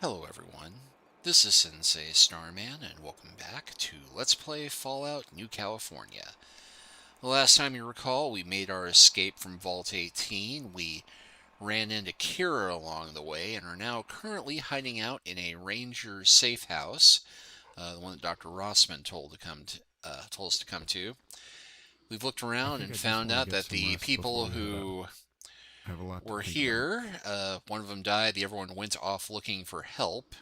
Hello everyone, this is Sensei Starman and welcome back to Let's Play Fallout New California. The last time you recall, we made our escape from Vault 18. We ran into Kira along the way and are now currently hiding out in a Ranger safe house, the one that Dr. Rossman told us to come to. We've looked I around think and I just found want to out get that some the rest before people we head out. who I have a lot to were think about. here, one of them died, the other one went off looking for help.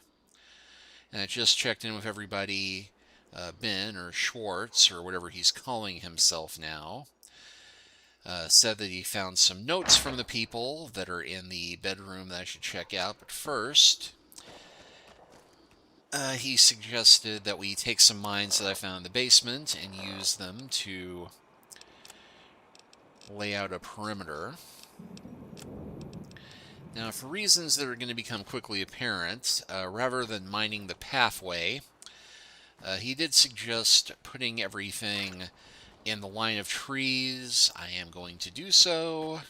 And I just checked in with everybody, Ben, or Schwartz, or whatever he's calling himself now. Said that he found some notes from the people that are in the bedroom that I should check out. But first, he suggested that we take some mines that I found in the basement and use them to lay out a perimeter. Now, for reasons that are going to become quickly apparent, rather than mining the pathway, he did suggest putting everything in the line of trees. I am going to do so.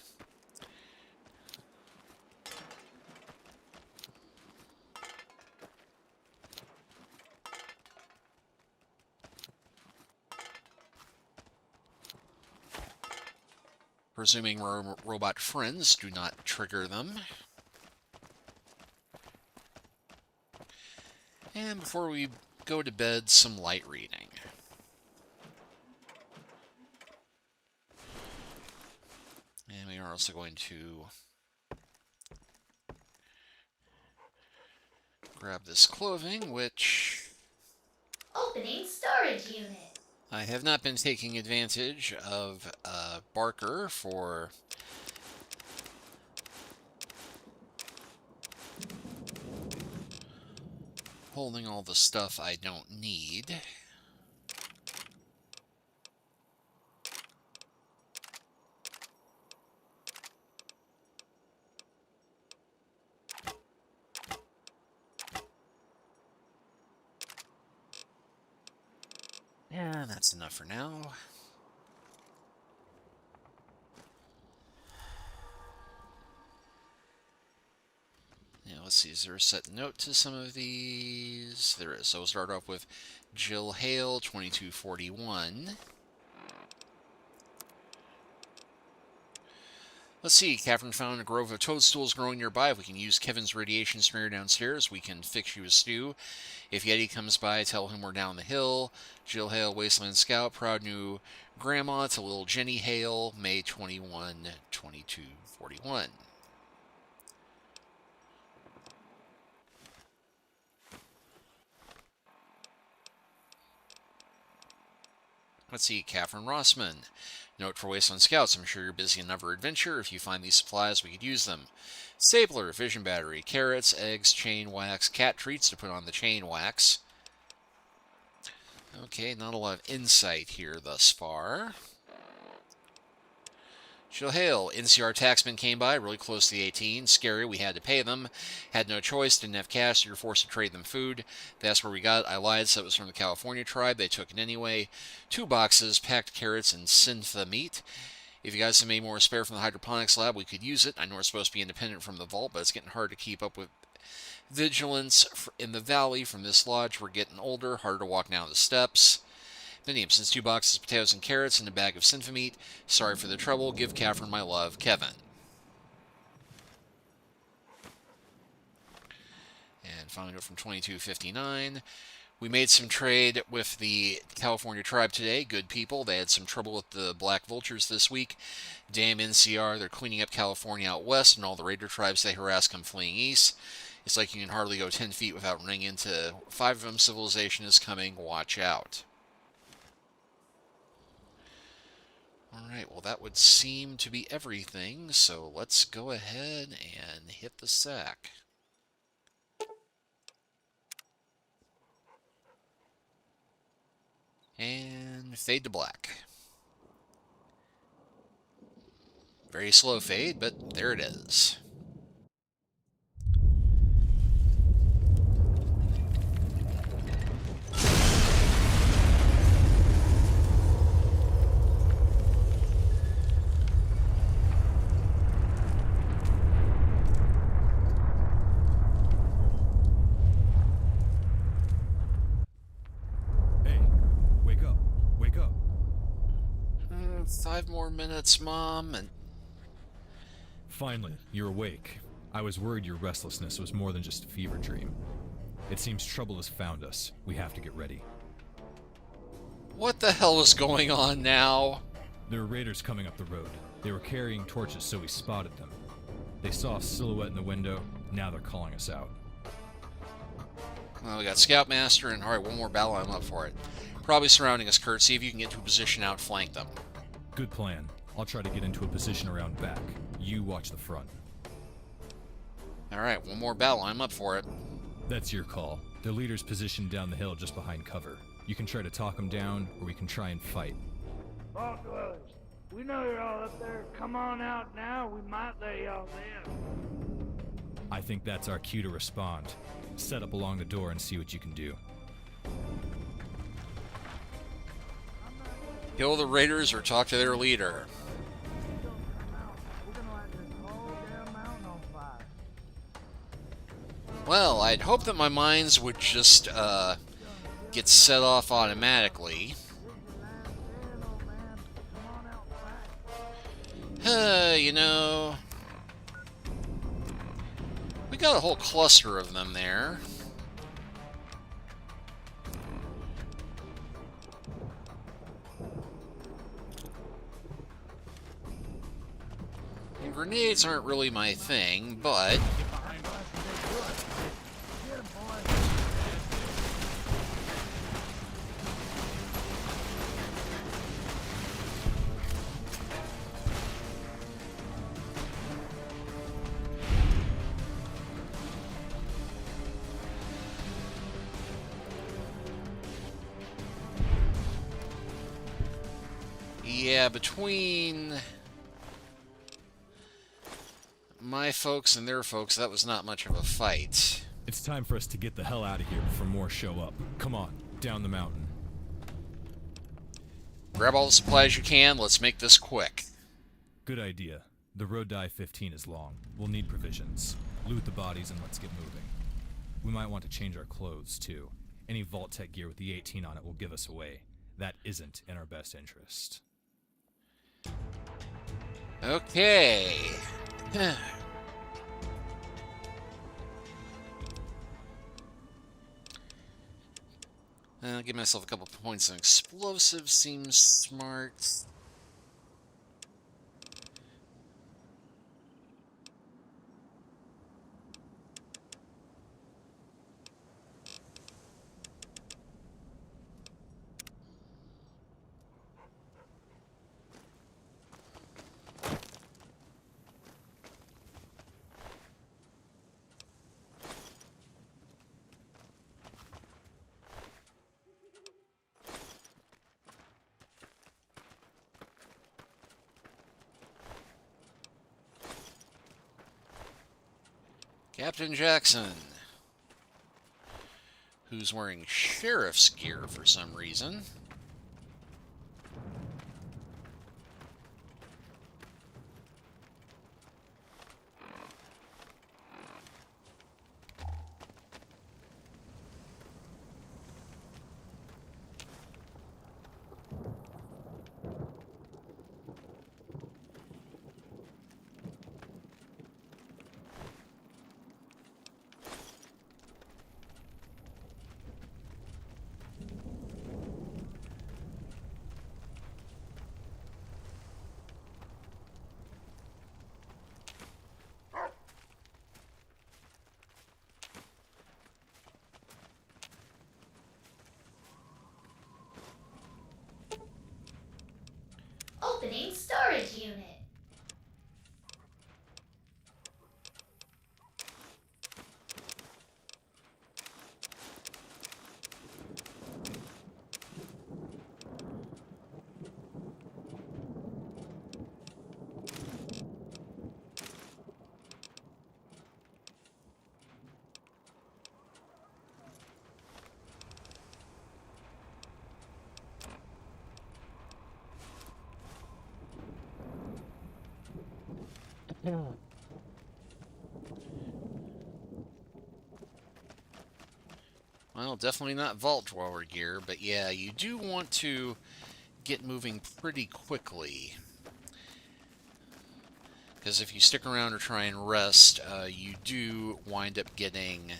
Presuming robot friends do not trigger them. And before we go to bed, some light reading. And we are also going to grab this clothing, which Opening storage unit. I have not been taking advantage of Barker for holding all the stuff I don't need. Yeah, that's enough for now. Now, let's see, is there a set note to some of these? There is. So we'll start off with Jill Hale, 2241. Let's see, Catherine found a grove of toadstools growing nearby. If we can use Kevin's radiation sprayer downstairs, we can fix you a stew. If Yeti comes by, tell him we're down the hill. Jill Hale, Wasteland Scout, proud new grandma to little Jenny Hale, May 21, 2241. Let's see, Catherine Rossman. Note for Wasteland Scouts, I'm sure you're busy in another adventure. If you find these supplies, we could use them. Stapler, vision battery, carrots, eggs, chain wax, cat treats to put on the chain wax. Okay, not a lot of insight here thus far. Jill Hale, NCR taxmen came by, really close to the 18. Scary, we had to pay them. Had no choice, didn't have cash, so you're forced to trade them food. That's where we got it. I lied, so it was from the California tribe. They took it anyway. 2 boxes, packed carrots, and syntha meat. If you guys have made more spare from the hydroponics lab, we could use it. I know we're supposed to be independent from the vault, but it's getting hard to keep up with vigilance in the valley from this lodge. We're getting older, harder to walk down the steps. Medium, since 2 boxes of potatoes and carrots and a bag of syntha meat. Sorry for the trouble. Give Catherine my love, Kevin. And finally, note from 2259. We made some trade with the California tribe today. Good people. They had some trouble with the Black Vultures this week. Damn NCR. They're cleaning up California out west, and all the raider tribes they harass come fleeing east. It's like you can hardly go 10 feet without running into 5 of them. Civilization is coming. Watch out. Alright, well that would seem to be everything, so let's go ahead and hit the sack. And fade to black. Very slow fade, but there it is. 5 more minutes, Mom, and... Finally, you're awake. I was worried your restlessness was more than just a fever dream. It seems trouble has found us. We have to get ready. What the hell is going on now? There were raiders coming up the road. They were carrying torches, so we spotted them. They saw a silhouette in the window. Now they're calling us out. Well, we got Scoutmaster, and alright, one more battle, I'm up for it. Probably surrounding us, Kurt. See if you can get to a position outflank them. Good plan. I'll try to get into a position around back. You watch the front. Alright, one more battle, I'm up for it. That's your call. The leader's positioned down the hill just behind cover. You can try to talk him down, or we can try and fight. Vault dwellers, we know you're all up there. Come on out now. We might let y'all in. I think that's our cue to respond. Set up along the door and see what you can do. Kill the raiders or talk to their leader. We're gonna light this whole damn mountain on fire. Well, I'd hope that my mines would just, get set off automatically. You know... We got a whole cluster of them there. And grenades aren't really my thing, but... Yeah, between my folks and their folks, that was not much of a fight. It's time for us to get the hell out of here before more show up. Come on, down the mountain. Grab all the supplies you can, let's make this quick. Good idea. The road to I-15 is long. We'll need provisions. Loot the bodies and let's get moving. We might want to change our clothes, too. Any Vault-Tec gear with the 18 on it will give us away. That isn't in our best interest. Okay. I'll give myself a couple points on explosives, seems smart. Captain Jackson, who's wearing sheriff's gear for some reason. Opening storage unit. Well, definitely not Vault Dweller gear, but yeah, you do want to get moving pretty quickly. Because if you stick around or try and rest, you do wind up getting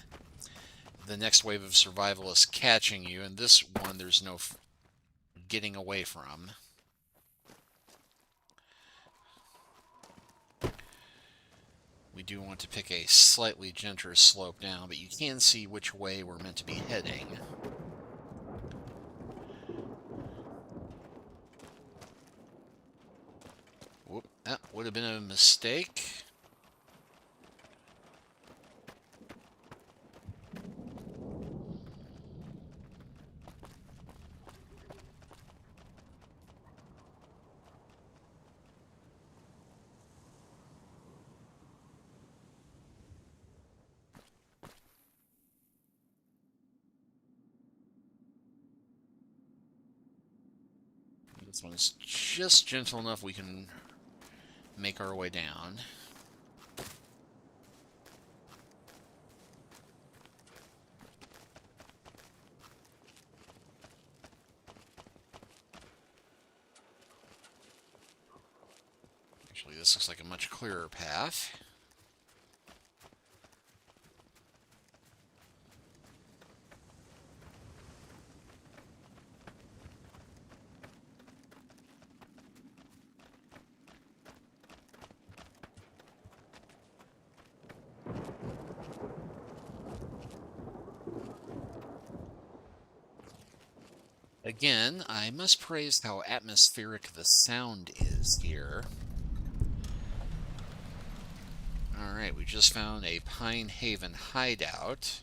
the next wave of survivalists catching you, and this one there's no getting away from. We do want to pick a slightly gentler slope down, but you can see which way we're meant to be heading. Whoop, that would have been a mistake. This one's just gentle enough we can make our way down. Actually, this looks like a much clearer path. Again, I must praise how atmospheric the sound is here. Alright, we just found a Pine Haven hideout.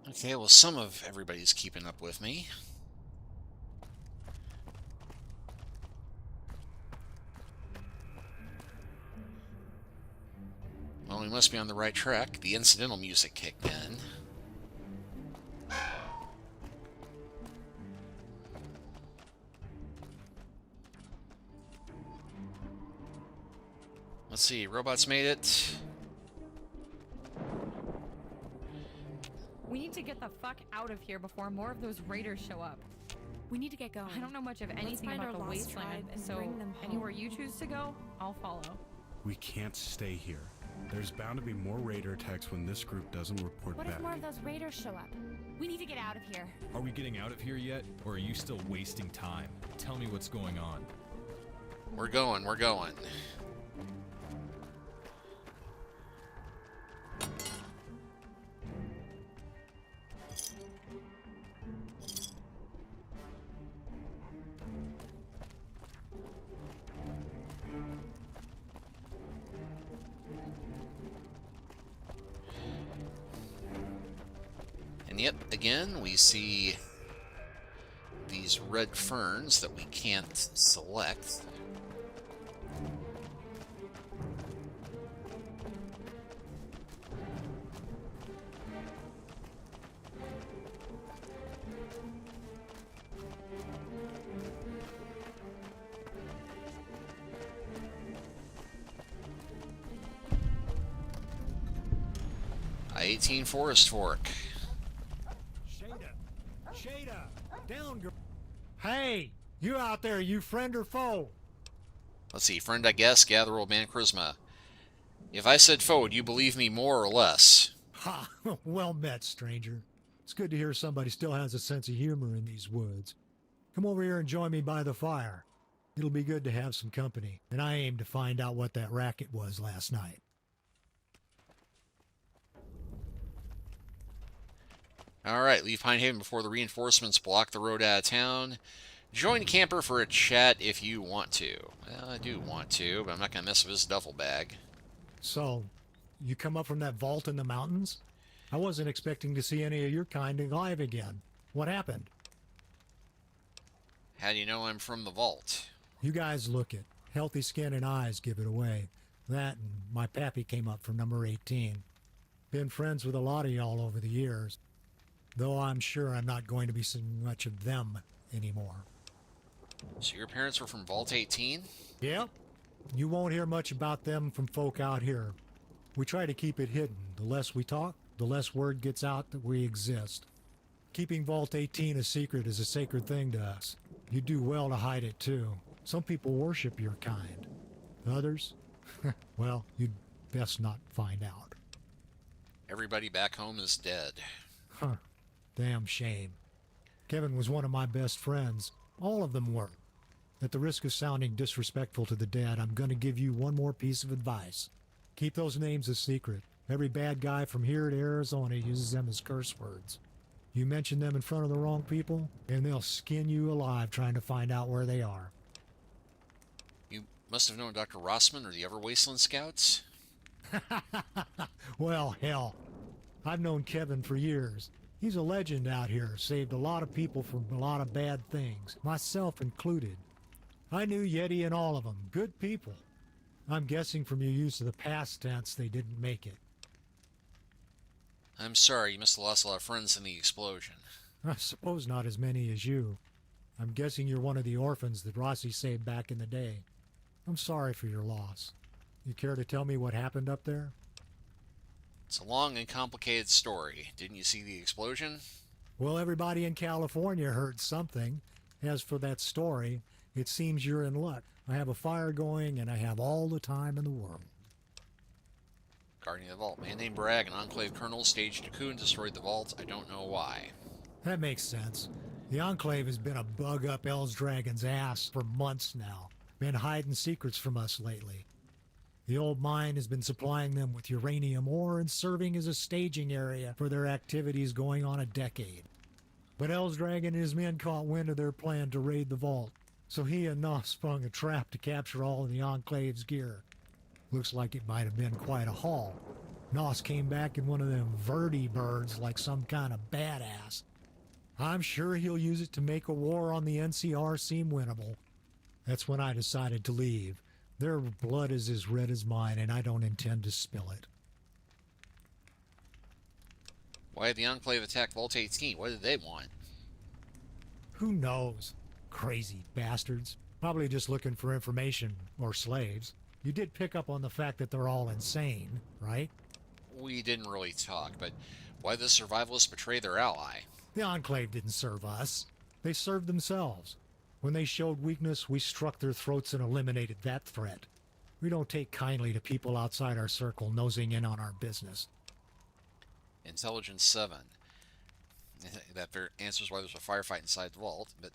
Okay, well, some of everybody's keeping up with me. Well, we must be on the right track. The incidental music kicked in. Let's see, robots made it. We need to get the fuck out of here before more of those raiders show up. We need to get going. I don't know much of anything find about our the lost Wasteland, tribe and so bring them home. anywhere you choose to go, I'll follow. We can't stay here. There's bound to be more raider attacks when this group doesn't report What back. if more of those raiders show up? We need to get out of here. Are we getting out of here yet, or are you still wasting time? Tell me what's going on. We're going, we're going. And yet again, we see these red ferns that we can't select. I-18 Forest Fork. Shada, down, girl. Hey, you out there, you friend or foe? Let's see, friend, I guess, gather old man charisma. If I said foe, would you believe me more or less? Ha, well met, stranger. It's good to hear somebody still has a sense of humor in these woods. Come over here and join me by the fire. It'll be good to have some company, and I aim to find out what that racket was last night. Alright, leave Pine Haven before the reinforcements block the road out of town. Join Camper for a chat if you want to. Well, I do want to, but I'm not going to mess with his duffel bag. So, you come up from that vault in the mountains? I wasn't expecting to see any of your kind alive again. What happened? How do you know I'm from the vault? You guys look it. Healthy skin and eyes give it away. That and my pappy came up from number 18. Been friends with a lot of y'all over the years. Though I'm sure I'm not going to be seeing much of them anymore. So your parents were from Vault 18? Yep. You won't hear much about them from folk out here. We try to keep it hidden. The less we talk, the less word gets out that we exist. Keeping Vault 18 a secret is a sacred thing to us. You do well to hide it too. Some people worship your kind. Others? Well, you'd best not find out. Everybody back home is dead. Huh. Damn shame. Kevin was one of my best friends. All of them were. At the risk of sounding disrespectful to the dead, I'm going to give you one more piece of advice. Keep those names a secret. Every bad guy from here to Arizona uses them as curse words. You mention them in front of the wrong people, and they'll skin you alive trying to find out where they are. You must have known Dr. Rossman or the other Wasteland Scouts? Well, hell. I've known Kevin for years. He's a legend out here, saved a lot of people from a lot of bad things, myself included. I knew Yeti and all of them, good people. I'm guessing from your use of the past tense they didn't make it. I'm sorry, you must have lost a lot of friends in the explosion. I suppose not as many as you. I'm guessing you're one of the orphans that Rossi saved back in the day. I'm sorry for your loss. You care to tell me what happened up there? It's a long and complicated story. Didn't you see the explosion? Well, everybody in California heard something. As for that story, it seems you're in luck. I have a fire going and I have all the time in the world. Guarding the vault. Man named Bragg, an Enclave colonel, staged a coup and destroyed the vault. I don't know why. That makes sense. The Enclave has been a bug up El's Dragon's ass for months now. Been hiding secrets from us lately. The old mine has been supplying them with uranium ore and serving as a staging area for their activities going on a decade. But El's Dragon and his men caught wind of their plan to raid the vault, so he and Noth sprung a trap to capture all of the Enclave's gear. Looks like it might have been quite a haul. Noss came back in one of them vertibirds like some kind of badass. I'm sure he'll use it to make a war on the NCR seem winnable. That's when I decided to leave. Their blood is as red as mine, and I don't intend to spill it. Why did the Enclave attack Vault 18? What did they want? Who knows? Crazy bastards. Probably just looking for information, or slaves. You did pick up on the fact that they're all insane, right? We didn't really talk, but why did the Survivalists betray their ally? The Enclave didn't serve us. They served themselves. When they showed weakness, we struck their throats and eliminated that threat. We don't take kindly to people outside our circle nosing in on our business. Intelligence 7. That answers why there's a firefight inside the vault, but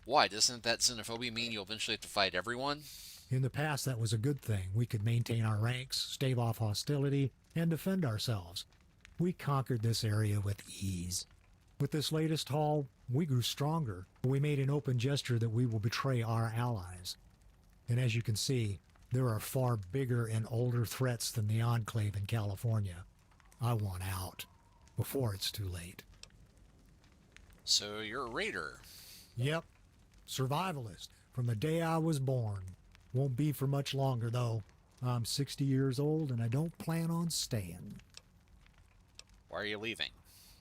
why? Doesn't that xenophobia mean you'll eventually have to fight everyone? In the past, that was a good thing. We could maintain our ranks, stave off hostility, and defend ourselves. We conquered this area with ease. With this latest haul, we grew stronger. We made an open gesture that we will betray our allies. And as you can see, there are far bigger and older threats than the Enclave in California. I want out, before it's too late. So you're a raider. Yep, survivalist, from the day I was born. Won't be for much longer, though. I'm 60 years old, and I don't plan on staying. Why are you leaving?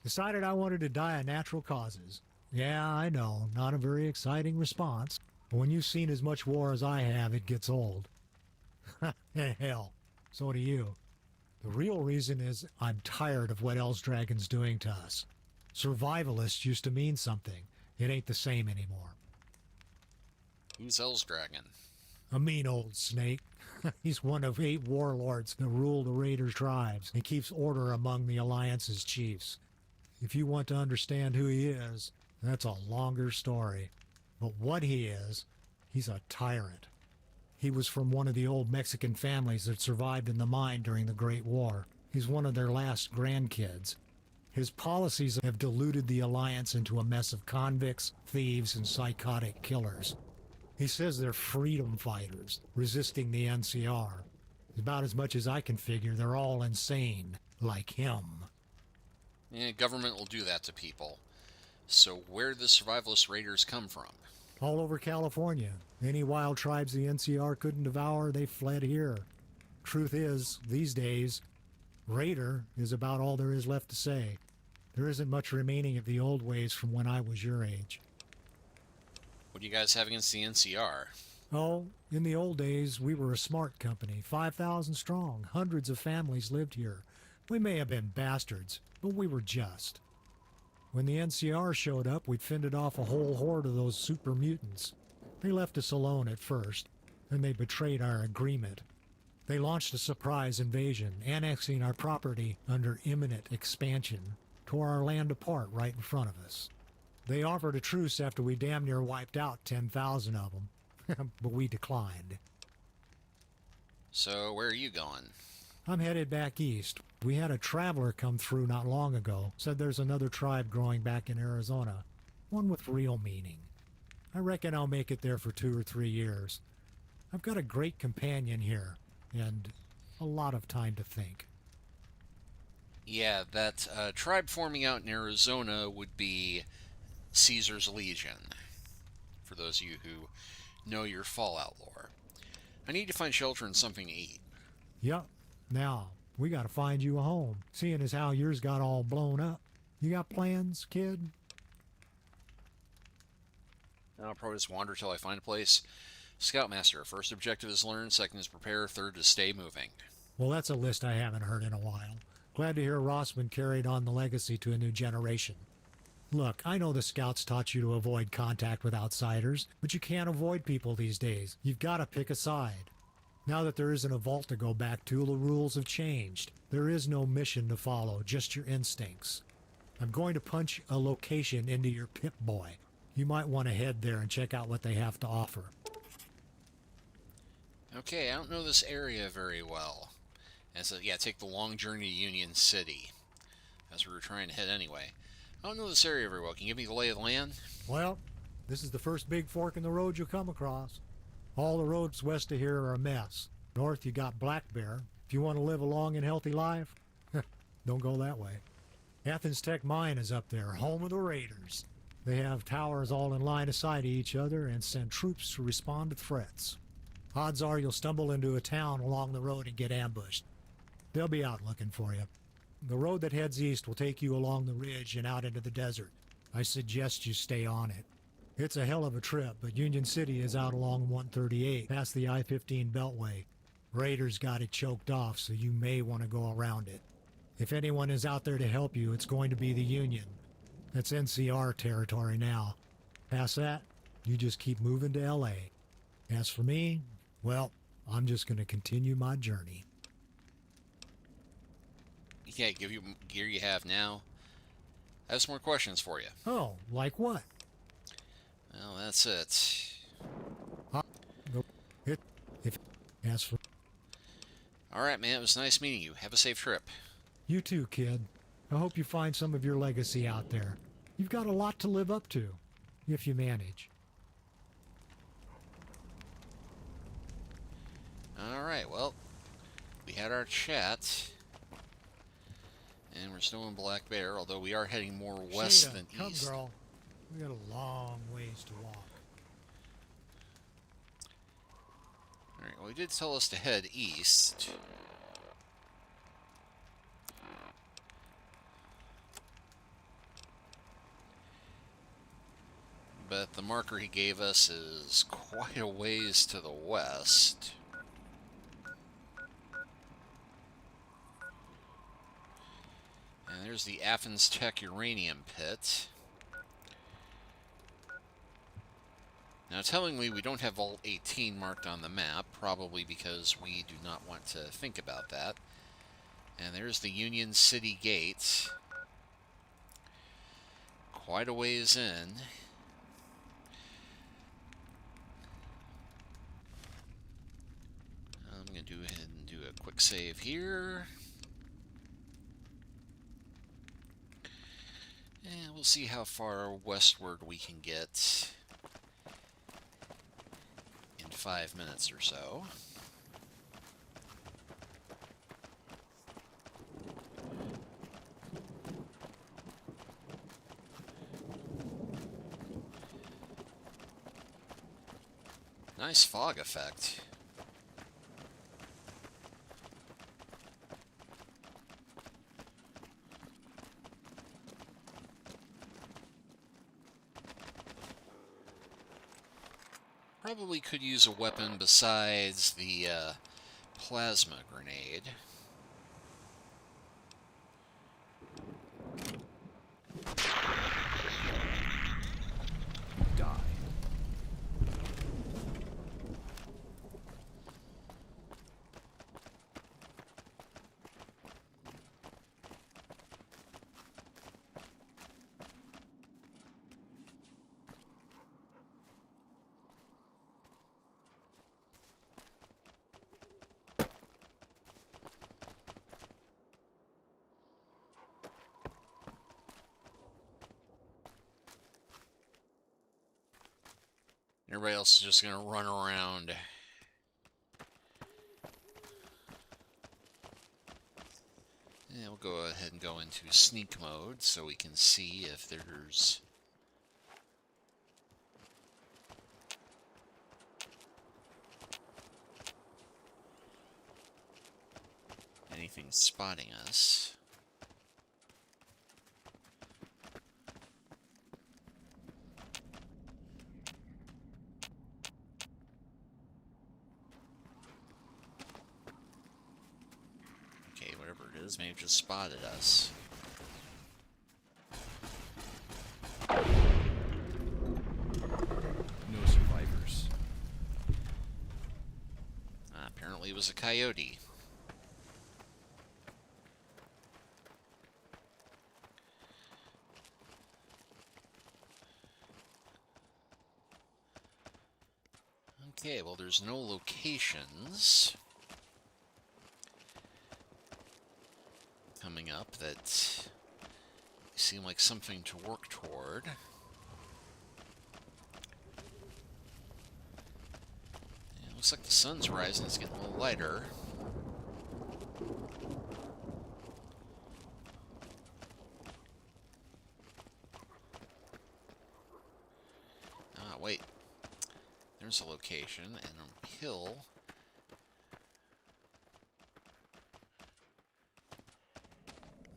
Decided I wanted to die of natural causes. Yeah, I know, not a very exciting response. But when you've seen as much war as I have, it gets old. Hell, so do you. The real reason is I'm tired of what El's Dragon's doing to us. Survivalist used to mean something. It ain't the same anymore. Who's Hell's Dragon? A mean old snake. He's one of 8 warlords that rule the Raider tribes and keeps order among the Alliance's chiefs. If you want to understand who he is, that's a longer story. But what he is, he's a tyrant. He was from one of the old Mexican families that survived in the mine during the Great War. He's one of their last grandkids. His policies have diluted the Alliance into a mess of convicts, thieves, and psychotic killers. He says they're freedom fighters, resisting the NCR. About as much as I can figure, they're all insane, like him. Yeah, government will do that to people. So where do the Survivalist Raiders come from? All over California. Any wild tribes the NCR couldn't devour, they fled here. Truth is, these days, Raider is about all there is left to say. There isn't much remaining of the old ways from when I was your age. What do you guys have against the NCR? Oh, in the old days, we were a smart company, 5,000 strong. Hundreds of families lived here. We may have been bastards, but we were just. When the NCR showed up, we'd fended off a whole horde of those super mutants. They left us alone at first, then they betrayed our agreement. They launched a surprise invasion, annexing our property under imminent expansion, tore our land apart right in front of us. They offered a truce after we damn near wiped out 10,000 of them, but we declined. So where are you going? I'm headed back east. We had a traveler come through not long ago, said there's another tribe growing back in Arizona, one with real meaning. I reckon I'll make it there for 2 or 3 years. I've got a great companion here, and a lot of time to think. Yeah, that tribe forming out in Arizona would be Caesar's Legion, for those of you who know your Fallout lore. I need to find shelter and something to eat. Yup. Now, we gotta find you a home, seeing as how yours got all blown up. You got plans, kid? I'll probably just wander till I find a place. Scoutmaster, first objective is learn, second is prepare, third is stay moving. Well, that's a list I haven't heard in a while. Glad to hear Rossman carried on the legacy to a new generation. Look, I know the scouts taught you to avoid contact with outsiders, but you can't avoid people these days. You've got to pick a side. Now that there isn't a vault to go back to, the rules have changed. There is no mission to follow, just your instincts. I'm going to punch a location into your Pip-Boy. You might want to head there and check out what they have to offer. Okay, I don't know this area very well. And so, yeah, take the long journey to Union City. That's where we're trying to head anyway. I don't know this area very well. Can you give me the lay of the land? Well, this is the first big fork in the road you'll come across. All the roads west of here are a mess. North you got Black Bear. If you want to live a long and healthy life, don't go that way. Athens Tech Mine is up there, home of the Raiders. They have towers all in line of sight of each other and send troops to respond to threats. Odds are you'll stumble into a town along the road and get ambushed. They'll be out looking for you. The road that heads east will take you along the ridge and out into the desert. I suggest you stay on it. It's a hell of a trip, but Union City is out along 138, past the I-15 Beltway. Raiders got it choked off, so you may want to go around it. If anyone is out there to help you, it's going to be the Union. That's NCR territory now. Past that, you just keep moving to L.A. As for me, well, I'm just going to continue my journey. Yeah, give you gear you have now. I have some more questions for you. Oh, like what? Well, that's it. As for Alright, man, it was nice meeting you. Have a safe trip. you too, kid. I hope you find some of your legacy out there. You've got a lot to live up to, if you manage. Alright, well, we had our chat. And we're still in Black Bear, although we are heading more west Shada, than come, east. girl. We got a long ways to walk. Alright, well, he did tell us to head east. But the marker he gave us is quite a ways to the west. And there's the Athens Tech uranium pit. Now, tellingly, we don't have Vault 18 marked on the map, probably because we do not want to think about that. And there's the Union City Gate. Quite a ways in. I'm going to go ahead and do a quick save here. We'll see how far westward we can get in 5 minutes or so. Nice fog effect. Probably could use a weapon besides the plasma grenade. Die. Everybody else is just going to run around. Yeah, we'll go ahead and go into sneak mode so we can see if there's anything spotting us. Okay, whatever it is, may have just spotted us. No survivors. Apparently it was a coyote. Okay, well, there's no locations coming up that seem like something to work toward. Yeah, looks like the sun's rising. It's getting a little lighter. Ah, wait. There's a location and a hill.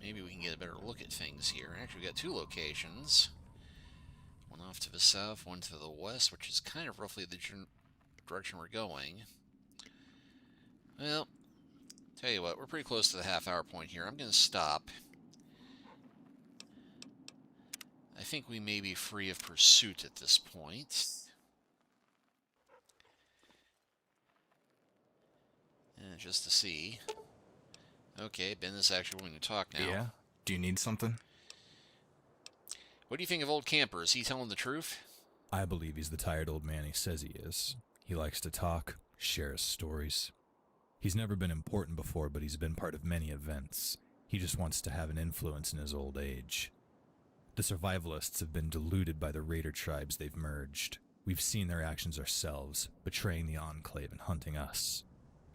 Maybe we can get a better look at things here. Actually, we got two locations. One off to the south, one to the west, which is kind of roughly the direction we're going. Well, tell you what, we're pretty close to the half-hour point here. I'm going to stop. I think we may be free of pursuit at this point. Just to see. Okay, Ben is actually willing to talk now. Yeah? Do you need something? What do you think of old Camper? Is he telling the truth? I believe he's the tired old man he says he is. He likes to talk, share his stories. He's never been important before, but he's been part of many events. He just wants to have an influence in his old age. The Survivalists have been deluded by the raider tribes they've merged. We've seen their actions ourselves, betraying the Enclave and hunting us.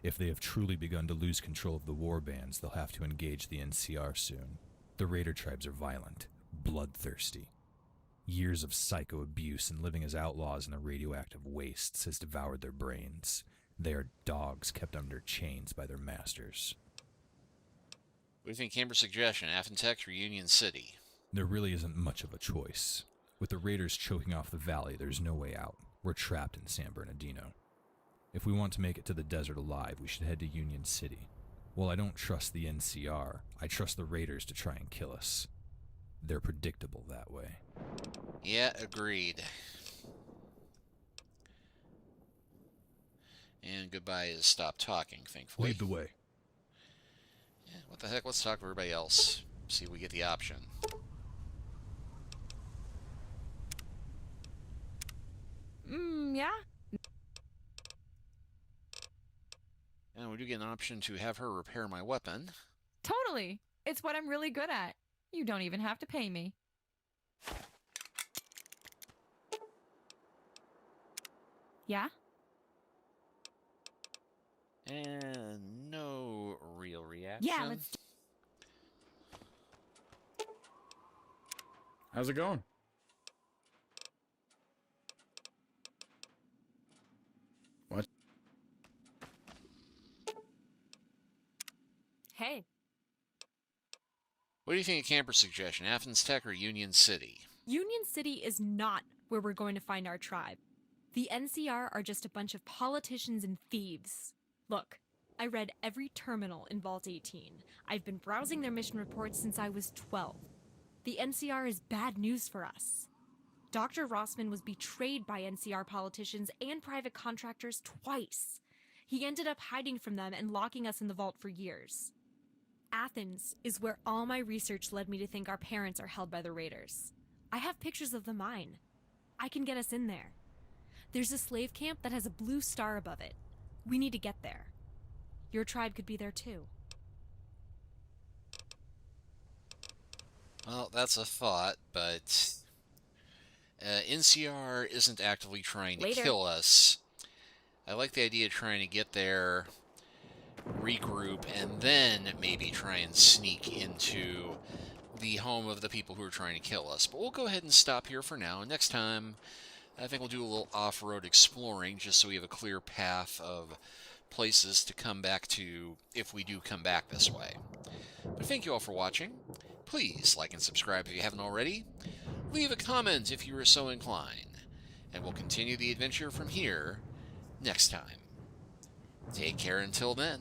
If they have truly begun to lose control of the war bands, they'll have to engage the NCR soon. The raider tribes are violent, bloodthirsty. Years of psycho abuse and living as outlaws in the radioactive wastes has devoured their brains. They are dogs kept under chains by their masters. What do you think Camper's suggestion? Affentex or Union City? There really isn't much of a choice. With the raiders choking off the valley, there's no way out. We're trapped in San Bernardino. If we want to make it to the desert alive, we should head to Union City. While I don't trust the NCR, I trust the raiders to try and kill us. They're predictable that way. Yeah, agreed. And goodbye is stop talking, thankfully. Lead the way. Yeah, what the heck? Let's talk to everybody else. See if we get the option. Yeah? And we do get an option to have her repair my weapon. Totally. It's what I'm really good at. You don't even have to pay me. Yeah? And no real reaction. Yeah, let's do How's it going? What? Hey, What do you think of Camper's suggestion? Athens Tech or Union City? Union City is not where we're going to find our tribe. The NCR are just a bunch of politicians and thieves. Look, I read every terminal in Vault 18. I've been browsing their mission reports since I was 12. The NCR is bad news for us. Dr. Rossman was betrayed by NCR politicians and private contractors twice. He ended up hiding from them and locking us in the vault for years. Athens is where all my research led me to think our parents are held by the raiders. I have pictures of the mine. I can get us in there. There's a slave camp that has a blue star above it. We need to get there. Your tribe could be there too. Well, that's a thought, but NCR isn't actively trying to Later. kill us. I like the idea of trying to get there, regroup, and then maybe try and sneak into the home of the people who are trying to kill us. But we'll go ahead and stop here for now. Next time, I think we'll do a little off-road exploring just so we have a clear path of places to come back to if we do come back this way. But thank you all for watching. Please like and subscribe if you haven't already. Leave a comment if you are so inclined. And we'll continue the adventure from here next time. Take care until then.